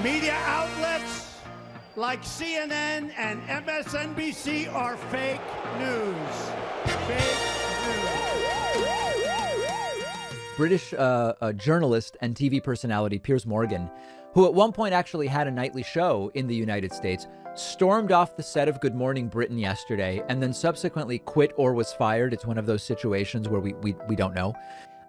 Media outlets like CNN and MSNBC are fake news. Fake news. British journalist and TV personality Piers Morgan, who at one point actually had a nightly show in the United States, stormed off the set of Good Morning Britain yesterday and then subsequently quit or was fired. It's one of those situations where we don't know.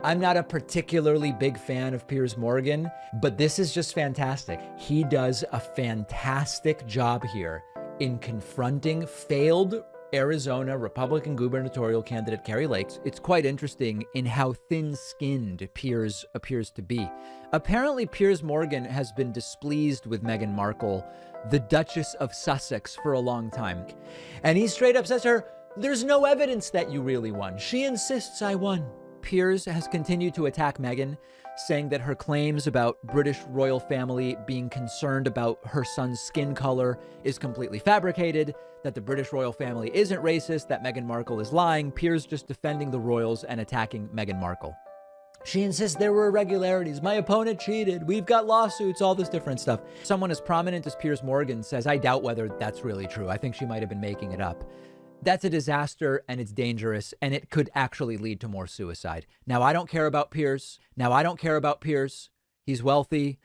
I'm not a particularly big fan of Piers Morgan, but this is just fantastic. He does a fantastic job here in confronting failed Arizona Republican gubernatorial candidate Kari Lake. It's quite interesting in how thin-skinned Piers appears to be. Apparently, Piers Morgan has been displeased with Meghan Markle, the Duchess of Sussex, for a long time. And he straight up says to her, "There's no evidence that you really won. She insists I won." Piers has continued to attack Meghan, saying that her claims about British royal family being concerned about her son's skin color is completely fabricated, that the British royal family isn't racist, that Meghan Markle is lying. Piers just defending the royals and attacking Meghan Markle. She insists there were irregularities. My opponent cheated. We've got lawsuits, all this different stuff. Someone as prominent as Piers Morgan says, I doubt whether that's really true. I think she might have been making it up. That's a disaster, and it's dangerous, and it could actually lead to more suicide. Now, I don't care about Piers. He's wealthy.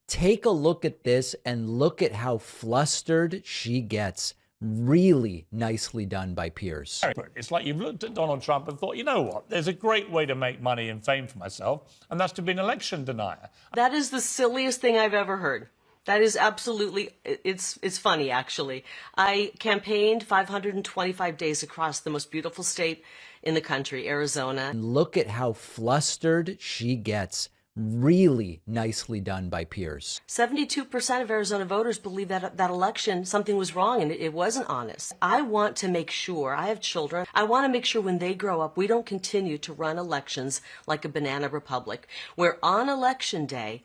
Take a look at this and look at how flustered she gets. Really nicely done by Piers. It's like you've looked at Donald Trump and thought, you know what, there's a great way to make money and fame for myself, and that's to be an election denier. That is the silliest thing I've ever heard. That is absolutely, it's funny, actually. I campaigned 525 days across the most beautiful state in the country, Arizona. Look at how flustered she gets. Really nicely done by Piers. 72% of Arizona voters believe that that election, something was wrong and it wasn't honest. I want to make sure, I have children, I want to make sure when they grow up, we don't continue to run elections like a banana republic, where on election day,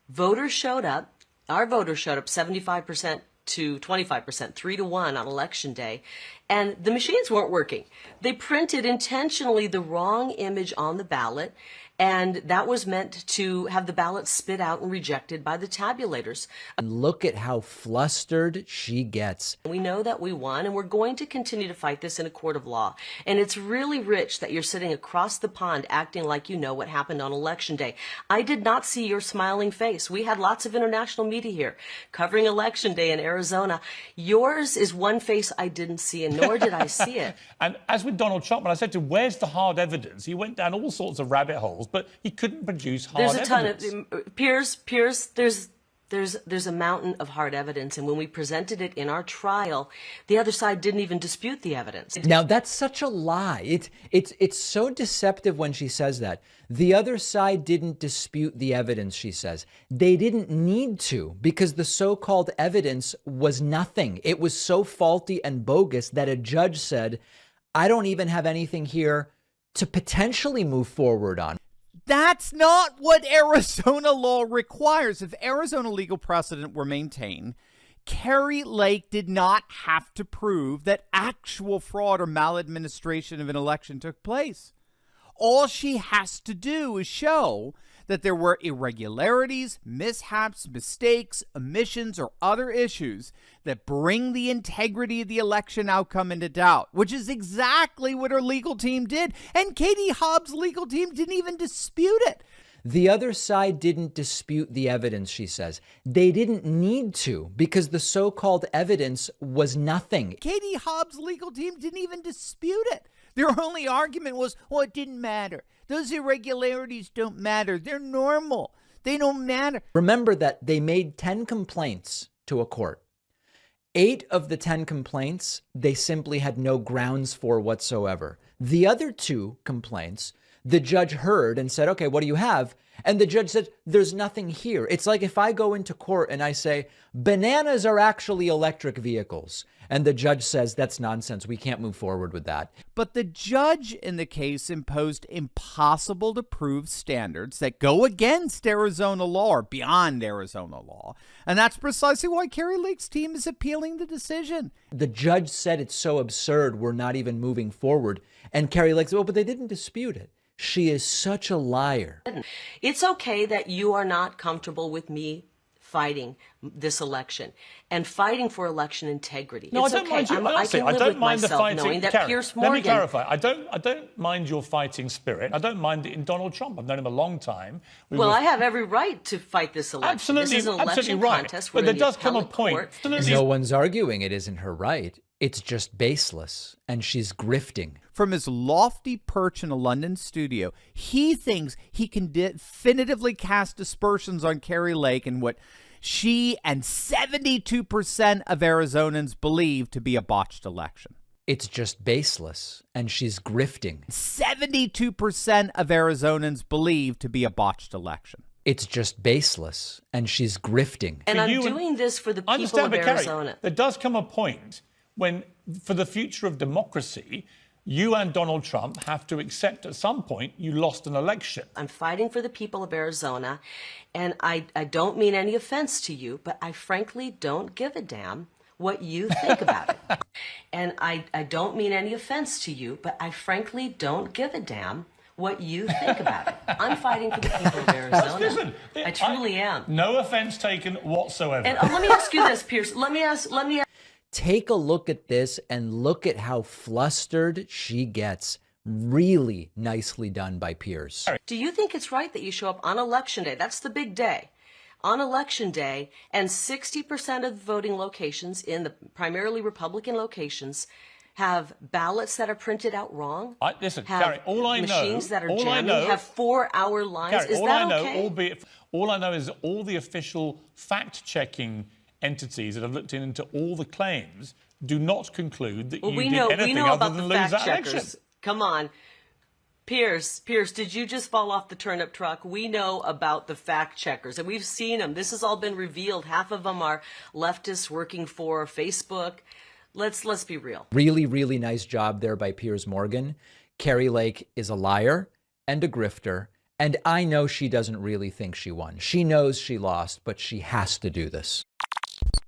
voters showed up, our voters showed up 75% to 25%, 3-1 on election day, and the machines weren't working. They printed intentionally the wrong image on the ballot, and that was meant to have the ballot spit out and rejected by the tabulators. And look at how flustered she gets. We know that we won, and we're going to continue to fight this in a court of law. And it's really rich that you're sitting across the pond acting like you know what happened on election day. I did not see your smiling face. We had lots of international media here covering election day in Arizona. Yours is one face I didn't see, and nor did I see it. And as with Donald Trump, when I said to him, where's the hard evidence? He went down all sorts of rabbit holes, but he couldn't produce hard evidence. There's a ton of Piers. There's a mountain of hard evidence, and when we presented it in our trial, the other side didn't even dispute the evidence. Now that's such a lie. It's so deceptive when she says that. The other side didn't dispute the evidence, she says. They didn't need to, because the so-called evidence was nothing. It was so faulty and bogus that a judge said, I don't even have anything here to potentially move forward on. That's not what Arizona law requires. If Arizona legal precedent were maintained, Kari Lake did not have to prove that actual fraud or maladministration of an election took place. All she has to do is show that there were irregularities, mishaps, mistakes, omissions, or other issues that bring the integrity of the election outcome into doubt, which is exactly what her legal team did. And Katie Hobbs' legal team didn't even dispute it. The other side didn't dispute the evidence, she says. They didn't need to, because the so-called evidence was nothing. Katie Hobbs' legal team didn't even dispute it. Their only argument was, well, it didn't matter. Those irregularities don't matter. They're normal. They don't matter. Remember that they made 10 complaints to a court. 8 of the 10 complaints, they simply had no grounds for whatsoever. The other 2 complaints, the judge heard and said, okay, what do you have? And the judge said, there's nothing here. It's like if I go into court and I say, bananas are actually electric vehicles. And the judge says, that's nonsense. We can't move forward with that. But the judge in the case imposed impossible to prove standards that go against Arizona law or beyond Arizona law. And that's precisely why Kari Lake's team is appealing the decision. The judge said it's so absurd, we're not even moving forward. And Kari Lake said, well, but they didn't dispute it. She is such a liar. It's okay that you are not comfortable with me fighting this election and fighting for election integrity. No, it's I don't okay. mind you. I can live don't with mind the myself fighting. knowing that Karen, Pierce Morgan. let me clarify. I don't mind your fighting spirit. I don't mind it in Donald Trump. I've known him a long time. I have every right to fight this election. Absolutely, this is an election right. contest. But there does come a point. No one's arguing it isn't her right. It's just baseless, and she's grifting. From his lofty perch in a London studio, he thinks he can definitively cast aspersions on Kari Lake and what she and 72% of Arizonans believe to be a botched election. It's just baseless, and she's grifting. 72% of Arizonans believe to be a botched election. It's just baseless, and she's grifting. And I'm doing this for the people of Arizona. Kari, there does come a point when, for the future of democracy, you and Donald Trump have to accept at some point you lost an election. I'm fighting for the people of Arizona, and I don't mean any offense to you, but I frankly don't give a damn what you think about it. And I don't mean any offense to you, but I frankly don't give a damn what you think about it. I'm fighting for the people of Arizona. Listen, I truly am. No offense taken whatsoever. And let me ask you this, Pierce. Let me ask. Take a look at this and look at how flustered she gets. Really nicely done by Pierce. Do you think it's right that you show up on Election Day? That's the big day. On Election Day, and 60% of voting locations in the primarily Republican locations have ballots that are printed out wrong. Listen, have Kari, all I know, machines that are jamming, have 4-hour lines. Kari, is all that I know, okay? all I know is all the official fact-checking entities that have looked into all the claims do not conclude that you did anything other than lose that election. Come on. Pierce, did you just fall off the turnip truck? We know about the fact checkers, and we've seen them. This has all been revealed. Half of them are leftists working for Facebook. Let's be real. Really, really nice job there by Piers Morgan. Kari Lake is a liar and a grifter, and I know she doesn't really think she won. She knows she lost, but she has to do this.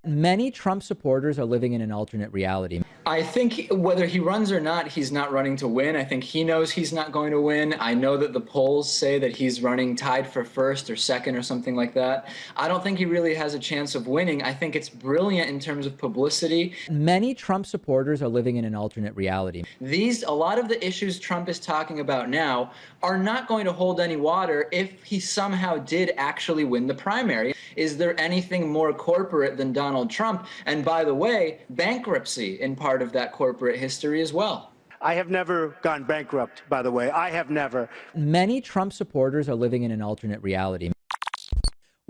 Many Trump supporters are living in an alternate reality. I think whether he runs or not, he's not running to win. I think he knows he's not going to win. I know that the polls say that he's running tied for first or second or something like that. I don't think he really has a chance of winning. I think it's brilliant in terms of publicity. Many Trump supporters are living in an alternate reality. A lot of the issues Trump is talking about now are not going to hold any water if he somehow did actually win the primary. Is there anything more corporate than Donald Trump? And by the way, bankruptcy in part of that corporate history as well. I have never gone bankrupt, by the way. I have never. Many Trump supporters are living in an alternate reality.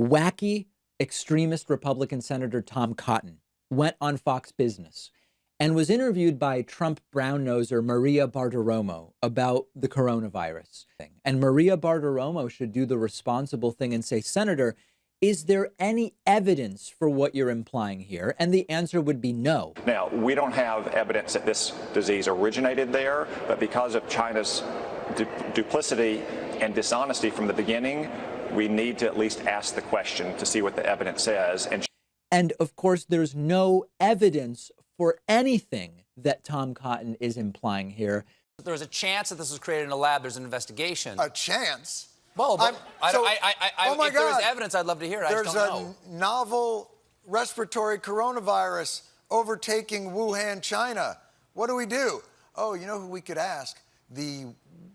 Wacky extremist Republican Senator Tom Cotton went on Fox Business and was interviewed by Trump brown-noser Maria Bartiromo about the coronavirus thing. And Maria Bartiromo should do the responsible thing and say, Senator, is there any evidence for what you're implying here? And the answer would be no. Now, we don't have evidence that this disease originated there, but because of China's duplicity and dishonesty from the beginning, we need to at least ask the question to see what the evidence says. And of course, there's no evidence for anything that Tom Cotton is implying here. There's a chance that this was created in a lab. There's an investigation. A chance? Well, but oh my if there God. is evidence, I'd love to hear it. There's I just don't know. a novel respiratory coronavirus overtaking Wuhan, China. What do? Oh, you know who we could ask? The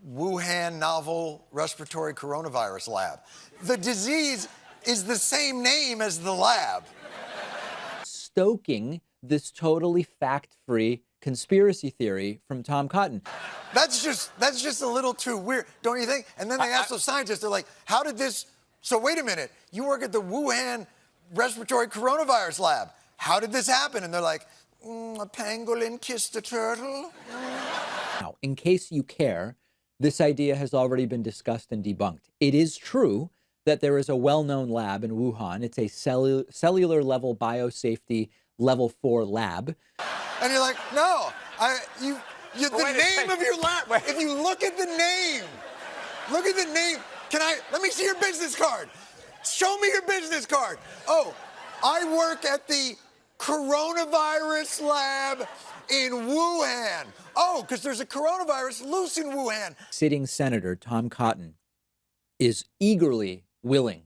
Wuhan novel respiratory coronavirus lab. The disease is the same name as the lab. Stoking this totally fact-free conspiracy theory from Tom Cotton. That's just a little too weird, don't you think? And then they ask those scientists, they're like, how did this... So wait a minute, you work at the Wuhan respiratory coronavirus lab. How did this happen? And they're like, a pangolin kissed a turtle. Now, in case you care, this idea has already been discussed and debunked. It is true that there is a well-known lab in Wuhan. It's a cellular level biosafety level 4 lab. And you're like, no, the name of your lab. If you look at the name, let me see your business card. Show me your business card. Oh, I work at the coronavirus lab in Wuhan. Oh, because there's a coronavirus loose in Wuhan. Sitting Senator Tom Cotton is eagerly willing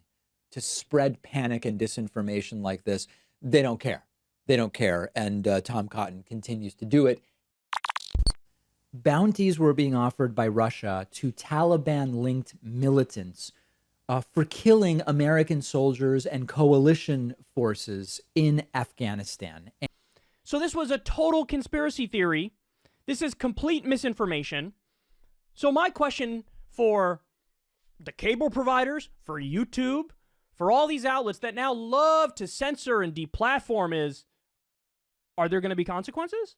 to spread panic and disinformation like this, they don't care. They don't care. And Tom Cotton continues to do it. Bounties were being offered by Russia to Taliban-linked militants for killing American soldiers and coalition forces in Afghanistan. So this was a total conspiracy theory. This is complete misinformation. So my question for the cable providers, for YouTube, for all these outlets that now love to censor and deplatform is, are there going to be consequences?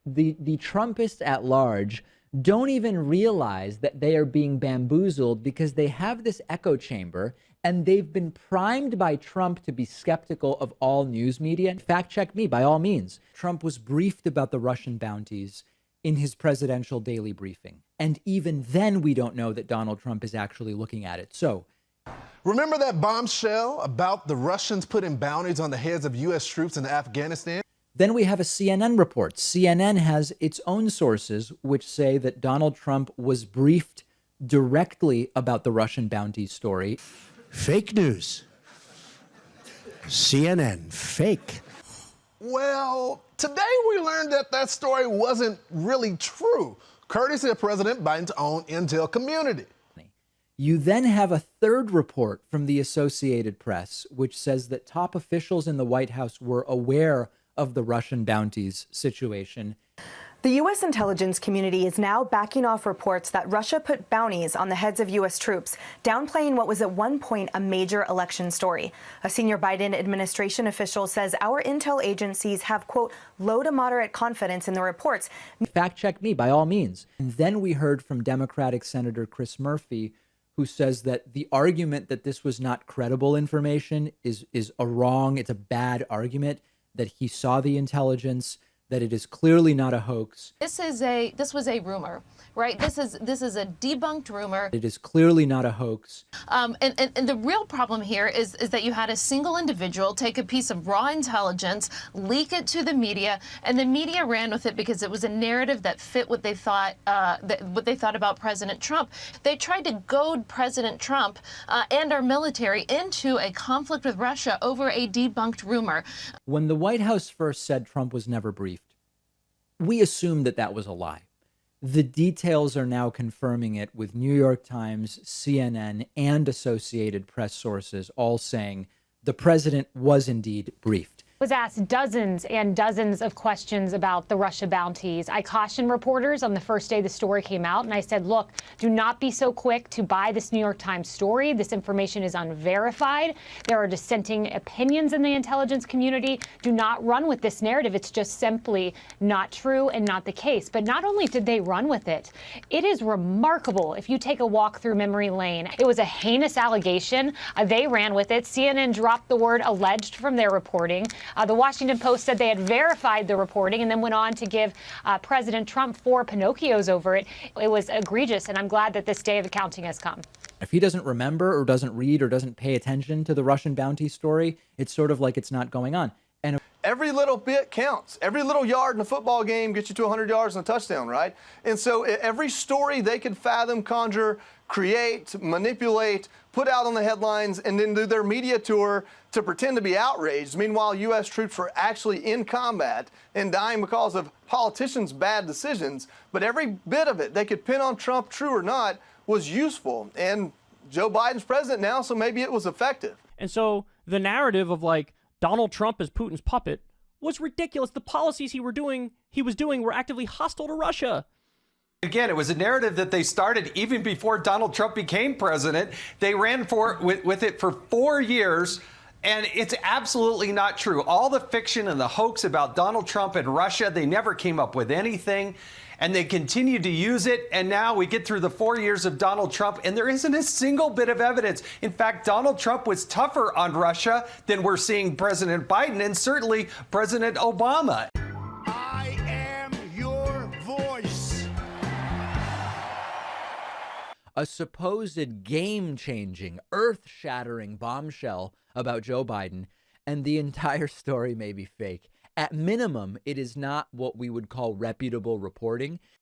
The Trumpists at large don't even realize that they are being bamboozled because they have this echo chamber and they've been primed by Trump to be skeptical of all news media. Fact check me, by all means. Trump was briefed about the Russian bounties in his presidential daily briefing. And even then, we don't know that Donald Trump is actually looking at it. So, remember that bombshell about the Russians putting bounties on the heads of U.S. troops in Afghanistan? Then we have a CNN report. CNN has its own sources which say that Donald Trump was briefed directly about the Russian bounty story. Fake news. CNN, fake. Well, today we learned that that story wasn't really true, courtesy of President Biden's own intel community. You then have a third report from the Associated Press, which says that top officials in the White House were aware of the Russian bounties situation. The U.S. intelligence community is now backing off reports that Russia put bounties on the heads of U.S. troops, downplaying what was at one point a major election story. A senior Biden administration official says our intel agencies have, quote, low to moderate confidence in the reports. Fact check me, by all means. And then we heard from Democratic Senator Chris Murphy, who says that the argument that this was not credible information is it's a bad argument, that he saw the intelligence, that it is clearly not a hoax. This was a rumor, right? This is a debunked rumor. It is clearly not a hoax. And the real problem here is that you had a single individual take a piece of raw intelligence, leak it to the media, and the media ran with it because it was a narrative that fit what they thought about President Trump. They tried to goad President Trump and our military into a conflict with Russia over a debunked rumor. When the White House first said Trump was never briefed, we assumed that that was a lie. The details are now confirming it, with New York Times, CNN, and Associated Press sources all saying the president was indeed briefed. Was asked dozens and dozens of questions about the Russia bounties. I cautioned reporters on the first day the story came out, and I said, look, do not be so quick to buy this New York Times story. This information is unverified. There are dissenting opinions in the intelligence community. Do not run with this narrative. It's just simply not true and not the case. But not only did they run with it, it is remarkable if you take a walk through memory lane. It was a heinous allegation. They ran with it. CNN dropped the word alleged from their reporting. The Washington Post said they had verified the reporting and then went on to give President Trump 4 Pinocchios over it. It was egregious, and I'm glad that this day of accounting has come. If he doesn't remember or doesn't read or doesn't pay attention to the Russian bounty story, it's sort of like it's not going on. And every little bit counts. Every little yard in a football game gets you to 100 yards and a touchdown, right? And so every story they could fathom, conjure, create, manipulate, put out on the headlines, and then do their media tour to pretend to be outraged. Meanwhile, U.S. troops were actually in combat and dying because of politicians' bad decisions. But every bit of it they could pin on Trump, true or not, was useful. And Joe Biden's president now, so maybe it was effective. And so the narrative of like Donald Trump as Putin's puppet was ridiculous. The policies he was doing were actively hostile to Russia. Again, it was a narrative that they started even before Donald Trump became president. They ran with it for 4 years, and it's absolutely not true. All the fiction and the hoax about Donald Trump and Russia, they never came up with anything, and they continued to use it. And now we get through the 4 years of Donald Trump, and there isn't a single bit of evidence. In fact, Donald Trump was tougher on Russia than we're seeing President Biden and certainly President Obama. I am your voice. A supposed game-changing, earth-shattering bombshell about Joe Biden, and the entire story may be fake. At minimum, it is not what we would call reputable reporting.